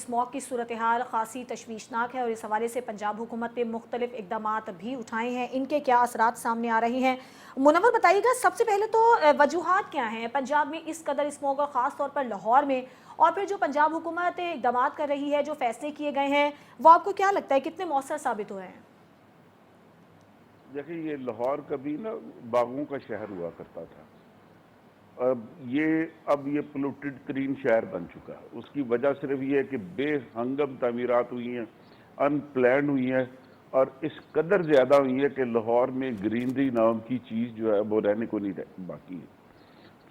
Smog کی صورتحال خاصی تشویشناک ہے اور اس حوالے سے پنجاب حکومت نے مختلف اقدامات بھی اٹھائے ہیں. ان کے کیا اثرات سامنے آ رہے ہیں؟ منور بتائیے گا سب سے پہلے تو وجوہات کیا ہیں پنجاب میں اس قدر اسموگ اور خاص طور پر لاہور میں، اور پھر جو پنجاب حکومت اقدامات کر رہی ہے، جو فیصلے کیے گئے ہیں، وہ آپ کو کیا لگتا ہے کتنے مؤثر ثابت ہوئے ہیں؟ دیکھیں، یہ لاہور کبھی نا باغوں کا شہر ہوا کرتا تھا. اب یہ پولوٹڈ ترین شہر بن چکا ہے. اس کی وجہ صرف یہ ہے کہ بے ہنگم تعمیرات ہوئی ہیں، ان پلانڈ ہوئی ہیں، اور اس قدر زیادہ ہوئی ہے کہ لاہور میں گرینری نام کی چیز جو ہے وہ رہنے کو نہیں باقی ہے.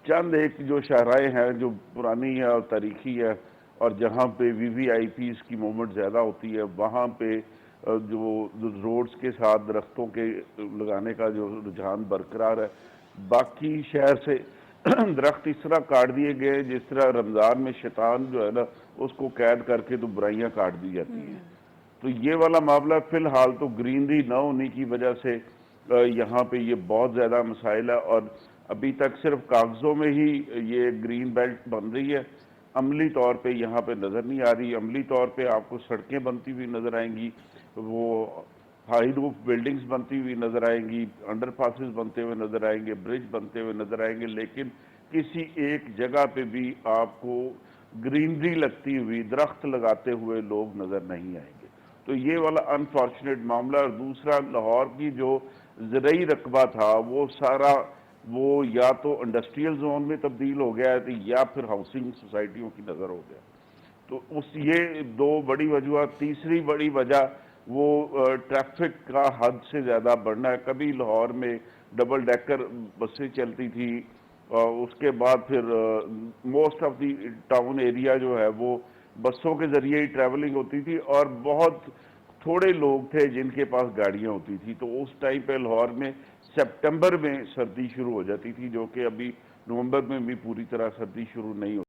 چند ایک جو شاہراہیں ہیں جو پرانی ہے اور تاریخی ہے، اور جہاں پہ وی وی آئی پیز کی موومنٹ زیادہ ہوتی ہے، وہاں پہ جو روڈز کے ساتھ درختوں کے لگانے کا جو رجحان برقرار ہے. باقی شہر سے درخت اس طرح کاٹ دیے گئے جس طرح رمضان میں شیطان جو ہے نا اس کو قید کر کے تو برائیاں کاٹ دی جاتی ہیں. تو یہ والا معاملہ فی الحال تو گرینری نہ ہونے کی وجہ سے یہاں پہ یہ بہت زیادہ مسائل ہے، اور ابھی تک صرف کاغذوں میں ہی یہ گرین بیلٹ بن رہی ہے. عملی طور پہ یہاں پہ نظر نہیں آ رہی. عملی طور پہ آپ کو سڑکیں بنتی ہوئی نظر آئیں گی، وہ ہائی روف بلڈنگز بنتی ہوئی نظر آئیں گی، انڈر پاسز بنتے ہوئے نظر آئیں گے، برج بنتے ہوئے نظر آئیں گے، لیکن کسی ایک جگہ پہ بھی آپ کو گرینری لگتی ہوئی، درخت لگاتے ہوئے لوگ نظر نہیں آئیں گے. تو یہ والا انفارچونیٹ معاملہ. اور دوسرا، لاہور کی جو زرعی رقبہ تھا وہ سارا یا تو انڈسٹریل زون میں تبدیل ہو گیا ہے یا پھر ہاؤسنگ سوسائٹیوں کی نظر ہو گیا. تو یہ دو بڑی وجوہات. تیسری بڑی وجہ وہ ٹریفک کا حد سے زیادہ بڑھنا ہے. کبھی لاہور میں ڈبل ڈیکر بسیں چلتی تھی، اس کے بعد پھر most of the town area جو ہے وہ بسوں کے ذریعے ہی ٹریولنگ ہوتی تھی، اور بہت تھوڑے لوگ تھے جن کے پاس گاڑیاں ہوتی تھی. تو اس ٹائم پہ لاہور میں سپٹمبر میں سردی شروع ہو جاتی تھی، جو کہ ابھی نومبر میں بھی پوری طرح سردی شروع نہیں ہوتی.